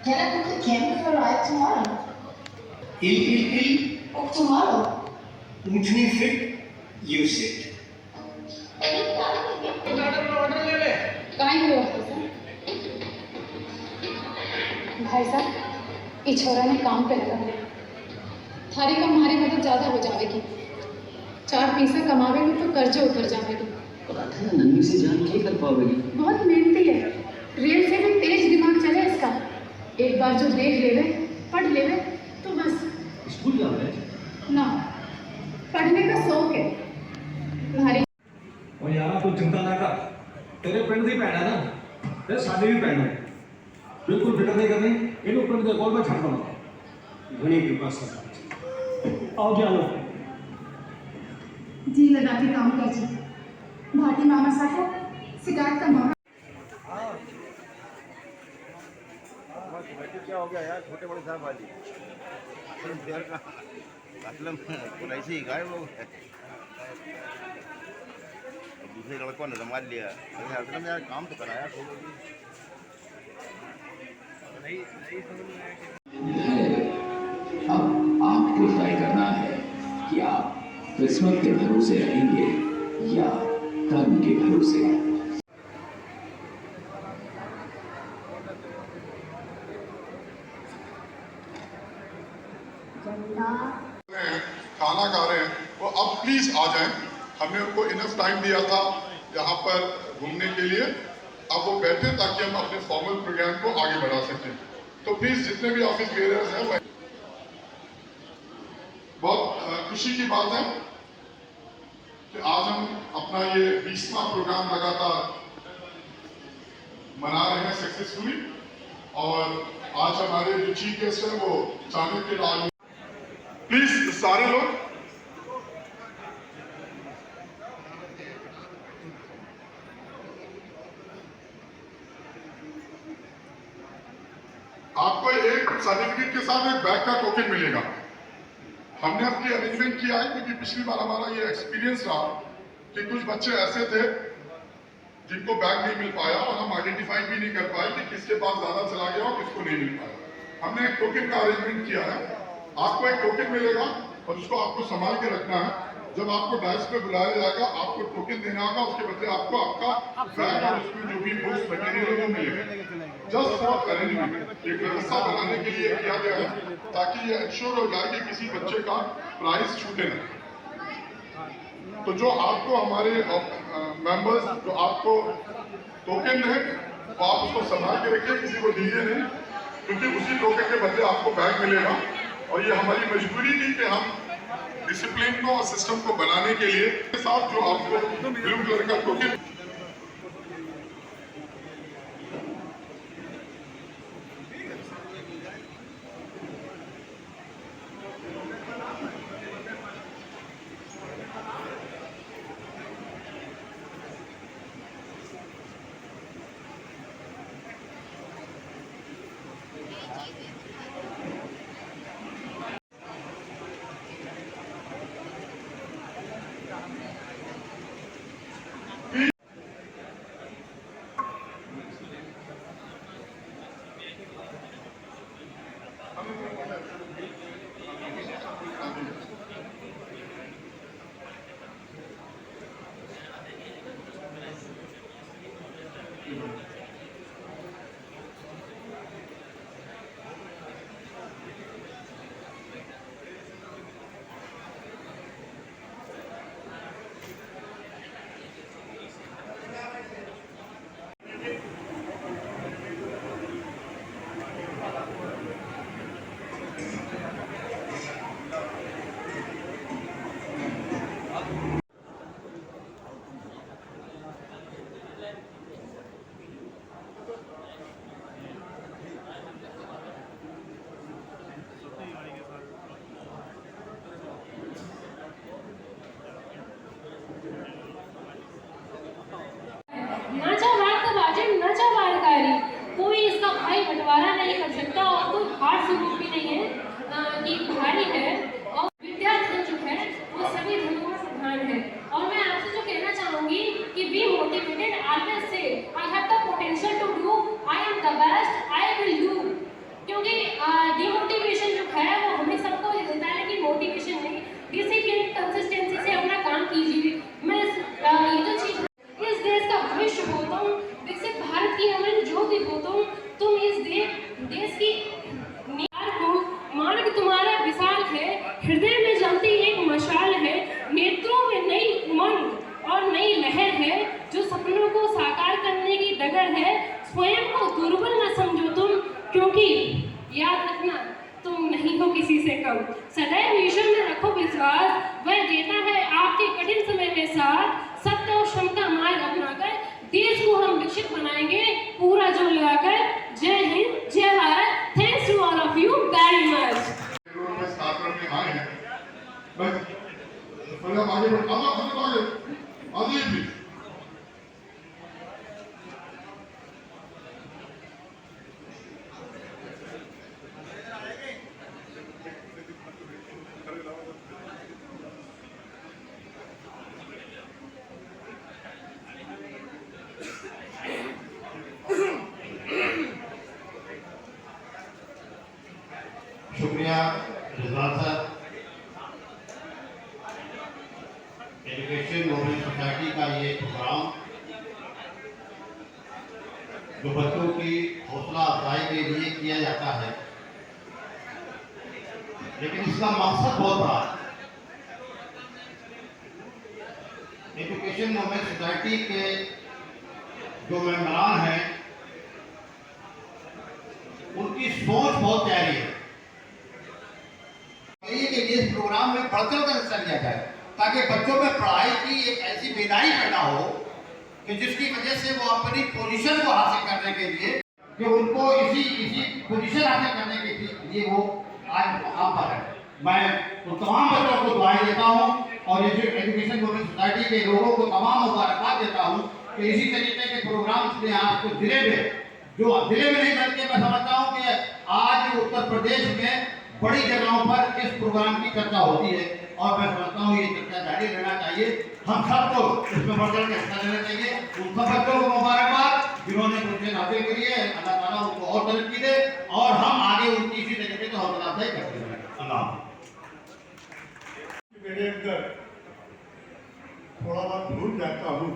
Can I book the camp for a ride tomorrow? Oh, tomorrow. ऊँटनी fit, you sit. काहे हुआ भाई साहब, ये छोरा ने काम पे लगा है। थारी का मारी मदद ज्यादा हो जाएगी। 4 पैसा कमावेगी तो कर्जे उतर जाएगी। नन्ही से जान क्या कर पाओगी? बहुत मेहनती है, रेल से भी तेज दिमाग चले इसका। एक बार जो देख लेवे, पढ़ लेवे तो बस। स्कूल जा रहे ना, पढ़ने का शौक है। तुम्हारी और यार तू चिंता ना कर, तेरे पिंड दी भैन है ना, ते साडी भी भैन है। बिल्कुल फिक्र नहीं करनी, इन्हों पिंड दे कोल मैं छड़ दूंगा। घनी कृपा सरदार। आओ जी आओ। जी लगा के काम कर जी। भाटी मामा साहब, शिकायत का मौका। क्या हो गया यार, छोटे बड़े साहब वाली शेयर का मतलब ऐसे ही गायब हो गए। दूसरे लड़कों ने संभाल लिया। अरे यार काम तो कराया अब आपको तय करना है कि आप किस्मत के भरोसे रहेंगे या कर्म के भरोसे। खाना खा रहे हैं वो अब प्लीज आ जाएं। हमने उनको इनफ टाइम दिया था यहाँ पर घूमने के लिए। अब वो बैठे ताकि हम अपने फॉर्मल प्रोग्राम को आगे बढ़ा सकें। तो प्लीज जितने भी ऑफिस बेयरर्स हैं, बहुत खुशी की बात है कि आज हम अपना ये 20वां प्रोग्राम लगातार मना रहे हैं सक्सेसफुली। और आज हमारे जो चीफ गेस्ट हैं वो चाणक्य लाल। प्लीज सारे लोग आपको एक सर्टिफिकेट के साथ एक बैग का टोकन मिलेगा। हमने अपनी अरेंजमेंट किया है क्योंकि पिछली बार हमारा ये एक्सपीरियंस रहा कि कुछ बच्चे ऐसे थे जिनको बैग नहीं मिल पाया और हम आइडेंटिफाई भी नहीं कर पाए कि किसके पास ज्यादा चला गया और किसको नहीं मिल पाया। हमने एक टोकन का अरेंजमेंट किया है। आपको एक टोकन मिलेगा और उसको आपको संभाल के रखना है। जब आपको डायस पे बुलाया जाएगा आपको टोकन देना होगा, उसके बदले आपको आपका बैग और उसमें जो भी बुक्स मटेरियल है वो मिलेगा। जस्ट फॉर अरेंजमेंट एक व्यवस्था बनाने के लिए किया गया है ताकि ये इंश्योर हो जाए कि किसी बच्चे का प्राइस छूटे नहीं। तो जो आपको हमारे मेंबर्स जो आपको टोकन है वो आप उसको संभाल के रखिए, किसी को दीजिए नहीं, क्योंकि उसी टोकन के बदले आपको बैग मिलेगा। और ये हमारी मजबूरी थी कि हम डिसिप्लिन को और सिस्टम को बनाने के लिए साथ जो आपको ब्लू कलर का टोकन बंटवारा नहीं कर सकता और कोई हार्ड स्वरूप भी नहीं है कि भारी है। और विद्यार्थी जो है वो सभी धर्मों का प्रधान है। और मैं आपसे जो कहना चाहूंगी कि B motivated, always say I have the potential to do, I am the best, I will do. मनाएंगे पूरा जोर लगाकर। जय हिंद, जय Bharat. Thanks to all of you very much. छात्र में आए हैं बस मतलब आगे आगे भी शुक्रिया Rizwan sir. Education movement society का ये प्रोग्राम जो बच्चों की हौसला अफजाई के लिए किया जाता है, लेकिन इसका मकसद बहुत बड़ा है। एजुकेशन मूवमेंट सोसाइटी के जो मेंबरान हैं उनकी सोच बहुत प्यारी है कि इस प्रोग्राम में बढ़ चढ़ कर हिस्सा लिया जाए, ताकि बच्चों में पढ़ाई की एक ऐसी बेदारी पैदा हो कि जिसकी वजह से वो अपनी पोजीशन को हासिल करने के लिए कि उनको इसी पोजीशन हासिल करने के लिए वो आज वहाँ पर है। मैं उन तमाम बच्चों को दुआएं देता हूँ और एजुकेशन मूवमेंट सोसाइटी के लोगों को तमाम मुबारकबाद देता हूँ कि इसी तरीके के प्रोग्राम ने आपको जिले में नहीं बल्कि मैं समझता हूँ कि आज उत्तर प्रदेश में बड़ी जगहों पर इस प्रोग्राम की चर्चा होती है और मैं समझता हूँ ये चर्चा जारी रहना चाहिए। हम सबको इसमें बढ़ चढ़ के हिस्सा लेना चाहिए। उन सब बच्चों को मुबारकबाद जिन्होंने पोजीशन हासिल करी है, अल्लाह ताला उनको और तरक्की दे और हम आगे उनकी इसी तरीके से हौसला अफजाई करते रहें। अल्लाह। मेरे अंदर थोड़ा बहुत भूल जाता हूँ।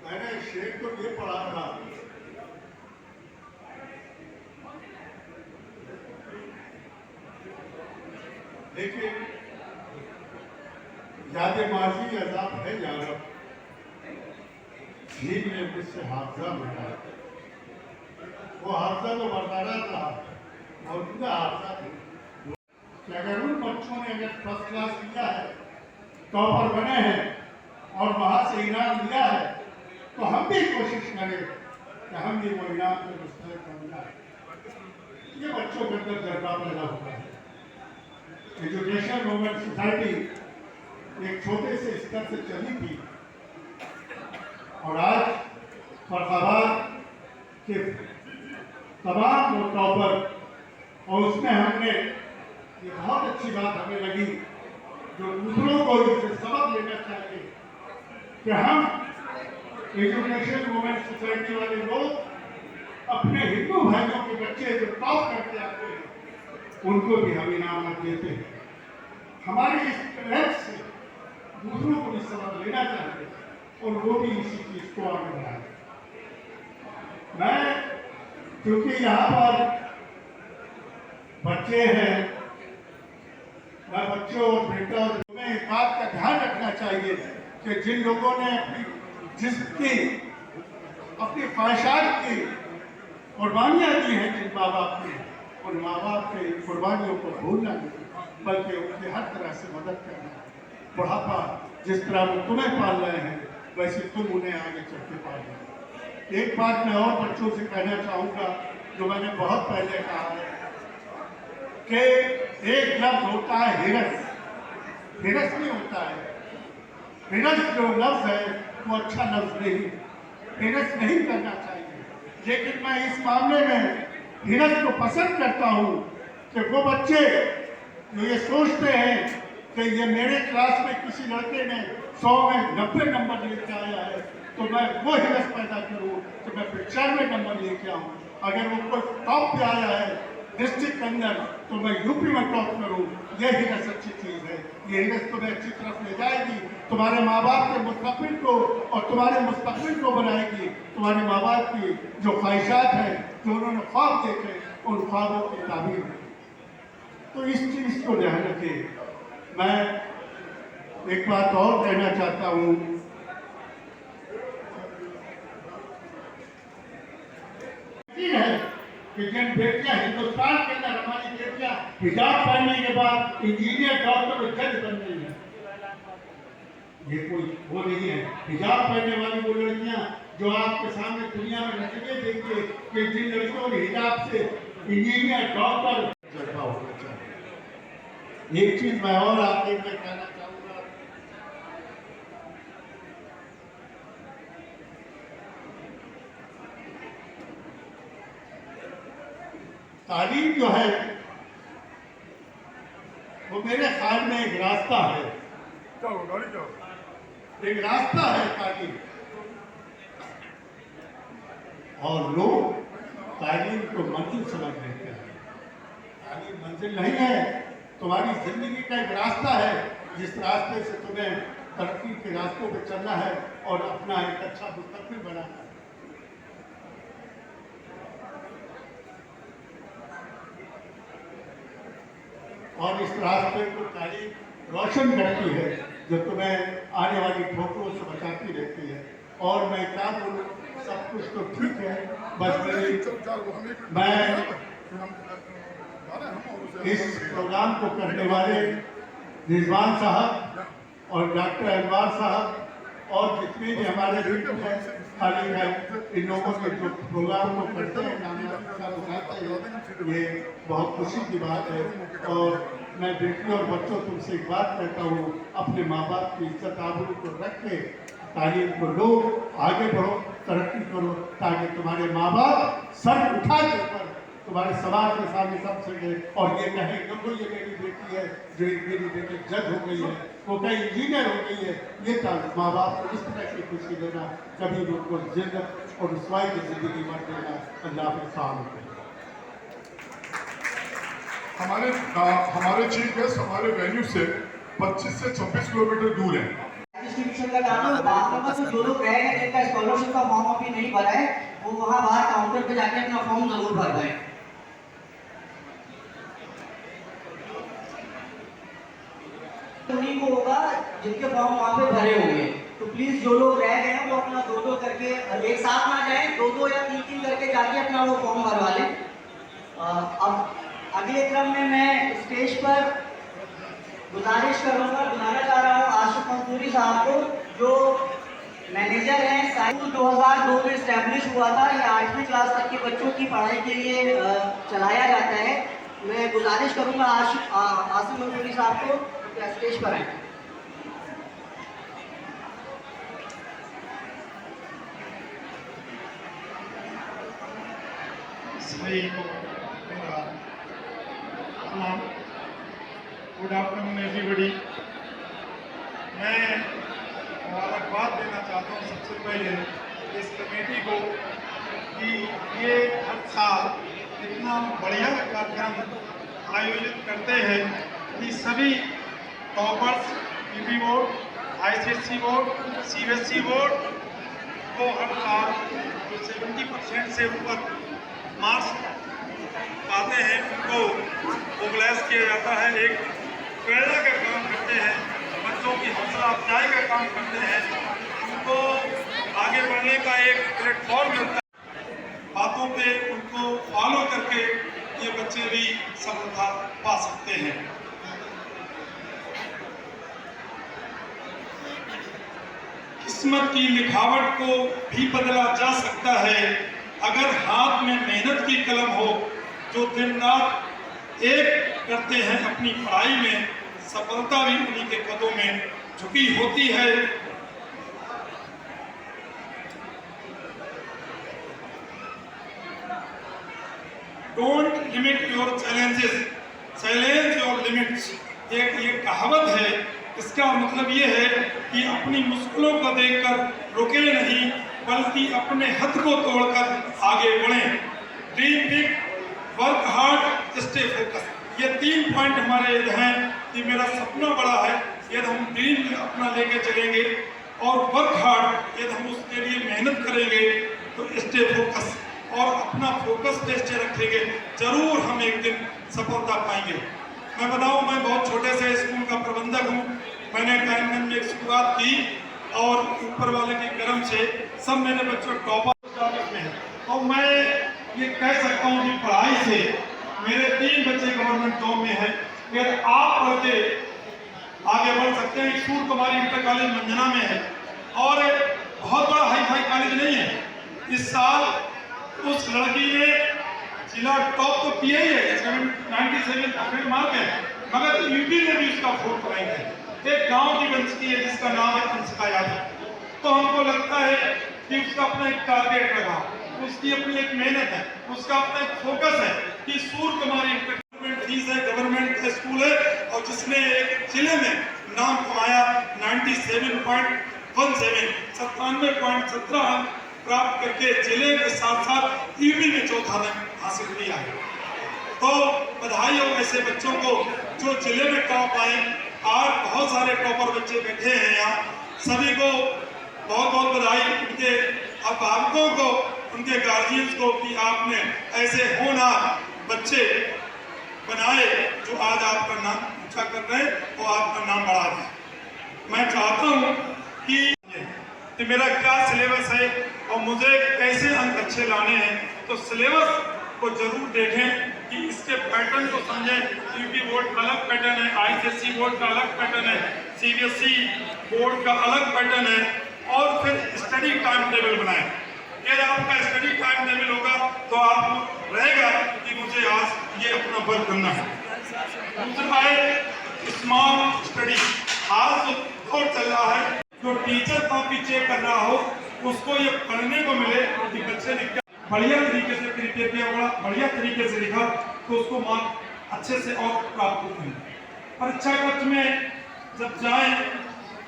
मैंने शेर को ये पढ़ा था, लेकिन याद माजी अजाब है यारब, झील ने मुझसे हादसा बनाया। वो हादसा तो बरकरार रहा और पूरा हादसा कि अगर उन बच्चों ने अगर फर्स्ट क्लास किया है, टॉपर बने हैं और वहाँ से इनाम लिया है, तो हम भी कोशिश करें कि हम भी वो इनाम को मुस्तरद करना है। ये बच्चों के अंदर जज्बा पैदा होता है। एजुकेशन मूवमेंट सोसाइटी एक छोटे से स्तर से चली थी और आज फरखाबाद के तमाम वो टॉपर और उसमें हमने ये बहुत अच्छी बात हमें लगी जो दूसरों को इससे सबक लेना चाहिए कि हम एजुकेशन मूवमेंट सोसाइटी वाले लोग अपने हिंदू भाइयों के बच्चे जो टॉप करके आते हैं उनको भी हम इनाम देते हैं। हमारे इस प्रयास से दूसरों को भी सबक लेना चाहिए और वो भी इसी चीज को आगे बढ़ाए। मैं क्योंकि यहाँ पर बच्चे हैं, मैं बच्चों और बेटा में इस बात का ध्यान रखना चाहिए कि जिन लोगों ने अपनी ख्वाहिशात की कुर्बानियाँ दी हैं जिन माँ बाप ने, उन माँ बाप के कुर्बानियों को भूलना नहीं, बल्कि उनकी हर तरह से मदद करना। बुढ़ापा जिस तरह वो तुम्हें पाल रहे हैं वैसे तुम उन्हें आगे चल के पाल। एक बात मैं और बच्चों से कहना चाहूँगा जो मैंने बहुत पहले कहा है कि एक लफ्ज होता है हिरस, हिरस नहीं होता है। हिरस जो लफ्ज है वो अच्छा लफ्ज नहीं, हिरस नहीं करना चाहिए। लेकिन मैं इस मामले में हिरस को पसंद करता हूँ कि वो बच्चे जो ये सोचते हैं कि ये मेरे क्लास में किसी लड़के ने 100 में 90 नंबर लेके आया है तो मैं वो हिरस पैदा करूँ कि मैं 95 नंबर लेके आऊँ। अगर वो कोई टॉप पे आया है डिस्ट्रिक्ट के अंदर तो मैं यूपी में टॉप करूँ। ये हिरस अच्छी चीज़ है, ये हिरस तुम्हें अच्छी तरफ ले जाएगी, तुम्हारे माँ बाप के मुस्तकबिल को और तुम्हारे मुस्तकबिल को बनाएगी। तुम्हारे माँ बाप की जो ख्वाहिशात हैं, जो उन्होंने ख्वाब देखे, उन ख्वाबों की तामीर। तो इस चीज़ को ध्यान रखिए। मैं एक बात और कहना चाहता हूँ है कि जिन बेटियां हिंदुस्तान के अंदर हमारी बेटियां हिजाब पहनने के बाद इंजीनियर, डॉक्टर और जज बन रही है, ये कोई वो नहीं है। हिजाब पहनने वाली वो लड़कियां जो आपके सामने दुनिया में नजरिए देखिए कि जिन लड़कियों ने हिजाब से इंजीनियर डॉक्टर जज्बा होना चाहिए। एक चीज मैं और आपके में कहना चाहूंगा, तालीम जो है वो मेरे ख्याल में एक रास्ता है, एक रास्ता है तालीम, और लोग तालीम को मंजिल समझ लेते हैं। तालीम मंजिल नहीं है, तुम्हारी जिंदगी का एक रास्ता है जिस रास्ते से तुम्हें तरक्की के रास्तों पे चलना है और अपना एक अच्छा मुस्तकबिल बनाना है। और इस रास्ते को तालीम रोशन करती है जो तुम्हें आने वाली ठोकरों से बचाती रहती है। और मैं क्या बोलूँ, सब कुछ तो ठीक है, बस मैं इस प्रोग्राम को करने वाले रिजवान साहब और डॉक्टर अनवार साहब और जितने भी हमारे यूट्यूब हैं खाली है, इन लोगों के जो प्रोग्राम को करते हैं ये बहुत खुशी की बात है। और मैं बेटी और बच्चों तुमसे एक बात कहता हूँ, अपने माँ बाप की इज्जत आबरू को रख के तालीम को लो, आगे बढ़ो, तरक्की करो, ताकि तुम्हारे माँ बाप सर उठा के ऊपर तुम्हारे समाज के सामने सब सके और ये कहे कि ये मेरी बेटी है, जो मेरी बेटी जज हो गई है, वो कहीं इंजीनियर हो गई है। ये माँ बाप को इस तरह की खुशी देना, कभी भी उनको जिल्लत और रुसवाई की जिंदगी मत देना। अल्लाह के सामने हमारे चीफ गेस्ट हमारे वेन्यू से 25 से 26 किलोमीटर दूर है। डिस्ट्रीब्यूशन का काम है, बाहर का तो जो लोग रहे हैं जिनका स्कॉलरशिप का फॉर्म अभी नहीं भरा है, वो वहाँ बाहर काउंटर पे जाके अपना फॉर्म जरूर भर दें। उन्हीं को होगा जिनके फॉर्म वहाँ पे भरे होंगे, तो प्लीज जो लोग रह गए हैं वो अपना दो करके एक साथ ना जाए, दो या तीन करके जाके अपना वो फॉर्म भरवा लें। अब अगले क्रम में मैं स्टेज पर गुजारिश करूंगा, बुलाना चाह रहा हूँ आशिफ मंसूरी साहब को, जो मैनेजर हैं। साइकिल 2002 में स्टैब्लिश हुआ था, ये 8वीं क्लास तक के बच्चों की पढ़ाई के लिए चलाया जाता है। मैं गुजारिश करूंगा आशिफ मंसूरी साहब को स्टेज पर आए। Good afternoon everybody. मैं मुबारकबाद देना चाहता हूँ सबसे पहले इस कमेटी को कि ये हर साल इतना बढ़िया कार्यक्रम आयोजित करते हैं कि सभी toppers UP board, ICSE board, CBSE board को हर साल जो 70% से ऊपर मार्क्स आते हैं उनको मोबिलाइज किया जाता है। एक प्रेरणा का काम करते हैं, बच्चों की हौसला अफजाई का काम करते हैं, उनको आगे बढ़ने का एक प्लेटफॉर्म मिलता है। बातों पे उनको फॉलो करके ये बच्चे भी सफलता पा सकते हैं। किस्मत की लिखावट को भी बदला जा सकता है अगर हाथ में मेहनत की कलम हो। जो दिन रात एक करते हैं अपनी पढ़ाई में, सफलता भी उन्हीं के कदमों में झुकी होती है। Don't limit your challenges, challenge your limits. एक ये कहावत है, इसका मतलब ये है कि अपनी मुश्किलों को देखकर रुके नहीं, बल्कि अपने हद को तोड़कर आगे बढ़ें। Dream big, work hard, stay focus. ये 3 पॉइंट हमारे यदि हैं कि मेरा सपना बड़ा है, यदि हम ड्रीम अपना लेके चलेंगे और वर्क हार्ड यदि हम उसके लिए मेहनत करेंगे, तो स्टे फोकस और अपना फोकस स्टे रखेंगे, जरूर हम एक दिन सफलता पाएंगे। मैं बताऊं, मैं बहुत छोटे से स्कूल का प्रबंधक हूं। मैंने टाइमगंज में एक शुरुआत की और ऊपर वाले के कर्म से सब मेरे बच्चों टॉपर में हैं। और मैं ये कह सकता हूँ कि पढ़ाई से मेरे 3 बच्चे गवर्नमेंट जॉब में हैं। अगर आप पढ़ते आगे बढ़ सकते हैं। सूर कुमारी इंटर कॉलेज मंजना में है और बहुत बड़ा हाई फाई कॉलेज नहीं है। इस साल उस लड़की ने जिला टॉप तो किया ही है, 97% मार्क है, मगर यूपी में भी उसका 4th रैंक है। एक गांव की बच्ची है जिसका नाम है अंशिका यादव। तो हमको लगता है कि उसका अपना एक टारगेट लगा, उसकी अपनी एक मेहनत है, उसका अपना एक फोकस है कि सूर कुमारी गवर्नमेंट फीस है, गवर्नमेंट स्कूल है और जिसने एक जिले में नाम कमाया 97.17 अंक प्राप्त करके जिले के साथ साथ यूपी में 4था रैंक हासिल किया है। तो बधाई हो ऐसे बच्चों को जो जिले में टॉप आए। और बहुत सारे टॉपर बच्चे बैठे हैं यहाँ, सभी को बहुत बहुत बधाई। उनके अभिभावकों को, उनके गार्जियंस को कि आपने ऐसे होनहार बच्चे बनाए जो आज आपका नाम ऊंचा कर रहे हैं और आपका नाम बढ़ा दें। मैं चाहता हूँ कि मेरा क्या सिलेबस है और मुझे कैसे अंक अच्छे लाने हैं, तो सिलेबस को जरूर देखें कि इसके पैटर्न को समझें। यूपी बोर्ड का अलग पैटर्न है, आईसीएसई बोर्ड का अलग पैटर्न है, सीबीएसई बोर्ड का अलग पैटर्न है, और फिर स्टडी टाइम टेबल बनाएं। यदि आपका स्टडी टाइम टेबल होगा तो आपको रहेगा कि मुझे आज ये अपना वर्क करना है। दूसरा है स्मार्ट स्टडी। आज जो दौर चल रहा है, जो टीचर कॉपी चेक कर रहा हो उसको ये पढ़ने को मिले कि बच्चे ने क्या बढ़िया तरीके से प्रिपेयर किया, बड़ा बढ़िया तरीके से लिखा, तो उसको मार्क अच्छे से और प्राप्त होते हैं। परीक्षा कक्ष में जब जाएं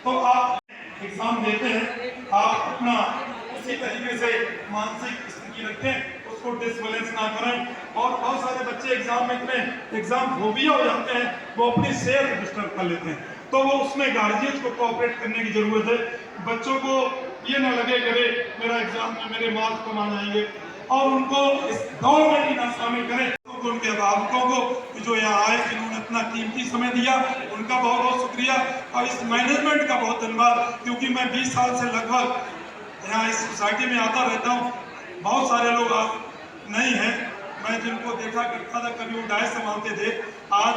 तो आप एग्जाम देते हैं, आप अपना उसी तरीके से मानसिक स्थिति रखें, उसको डिसबैलेंस ना करें। और बहुत सारे बच्चे एग्जाम में इतने एग्जाम फोबिया हो जाते हैं, वो अपनी सेहत डिस्टर्ब कर लेते हैं, तो वो उसमें गार्जियंस को कोऑपरेट करने की जरूरत है। बच्चों को ये ना लगे करे मेरा एग्जाम में मेरे मार्क्स कम आ जाएंगे, और उनको इस दौड़ में भी ना शामिल करें। तो उनके अभिभावकों को जो यहाँ आए, जिन्होंने अपना कीमती समय दिया, उनका बहुत बहुत शुक्रिया। और इस मैनेजमेंट का बहुत धन्यवाद, क्योंकि मैं 20 साल से लगभग यहाँ इस सोसाइटी में आता रहता हूँ। बहुत सारे लोग आज नहीं हैं, मैं जिनको देखा करता था, कभी वो डायस संभालते थे, आज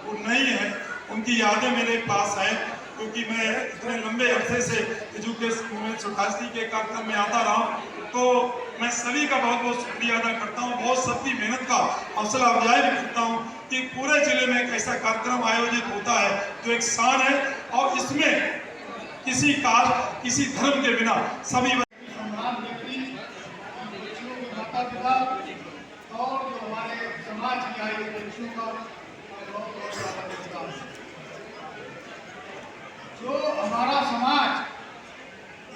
वो नहीं है। उनकी यादें मेरे पास हैं, क्योंकि मैं इतने लंबे अरसे से एजुकेशन में सोसाइटी के कार्यक्रम में आता रहा हूँ। तो मैं सभी का बहुत बहुत शुक्रिया अदा करता हूँ, बहुत सबकी मेहनत का हौसला अफजाई भी करता हूँ कि पूरे जिले में एक ऐसा कार्यक्रम आयोजित होता है जो एक शान है, और इसमें किसी कास्ट किसी धर्म के बिना सभी माता पिता और जो हमारे समाज की आयु बच्चों का जो हमारा समाज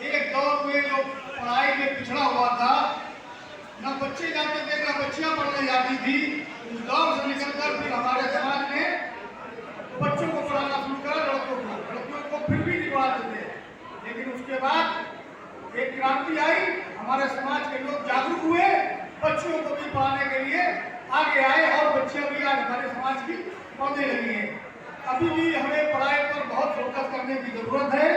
एक दौर में जो पढ़ाई में पिछड़ा हुआ था, न बच्चे जाते थे न बच्चियां पढ़ने जाती थी, उस दौर से निकलकर फिर हमारे समाज ने बच्चों को पढ़ाना शुरू करा, लड़कियों को फिर भी नहीं पढ़ाते थे। लेकिन उसके बाद एक क्रांति आई, हमारे समाज के लोग जागरूक हुए, बच्चियों को भी पढ़ाने के लिए आगे आए और बच्चियां भी आज हमारे समाज की पढ़ने लगी हैं। अभी भी हमें पढ़ाई पर बहुत फोकस करने की जरूरत है।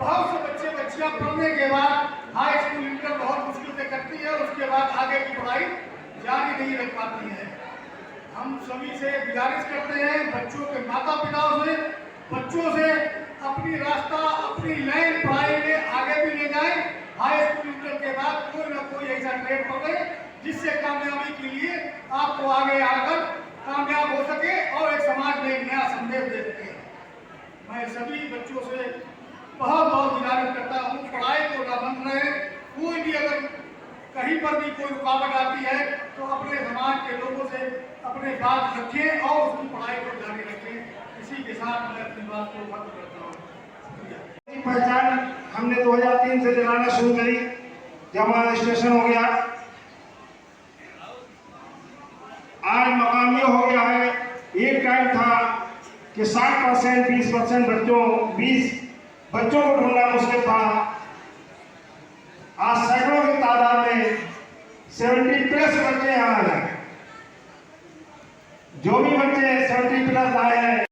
बहुत से बच्चे बच्चियां पढ़ने के बाद हाई स्कूल इंटर बहुत मुश्किल से करती है, उसके बाद आगे की पढ़ाई जारी नहीं रख पाती है। हम सभी से गुजारिश करते हैं, बच्चों के माता पिताओं से, बच्चों से अपनी रास्ता अपनी लाइन पढ़ाई में आगे भी ले जाए। हाई स्कूल इंटर के बाद कोई ना कोई ऐसा ट्रेड पकड़े जिससे कामयाबी के लिए आपको आगे आकर कामयाब हो सके और एक समाज में एक नया संदेश दे सके। मैं सभी बच्चों से बहुत बहुत गुजारिश करता हूँ, पढ़ाई को ना बंद रहे। कोई भी अगर कहीं पर भी कोई रुकावट आती है तो अपने समाज के लोगों से अपने बात रखें और उसकी पढ़ाई को जारी रखें। इसी के साथ मैं अपनी बात को खत्म करता हूँ। पहचान हमने 2003 से दिलाना शुरू करी, जब हमारा रजिस्ट्रेशन हो गया। आज मकाम ये हो गया है, एक टाइम था कि 60% 20%20 बच्चों को ढूंढना मुश्किल था। आज सैकड़ों की तादाद में 70+ बच्चे यहाँ आ जाए। जो भी बच्चे 70+ आए हैं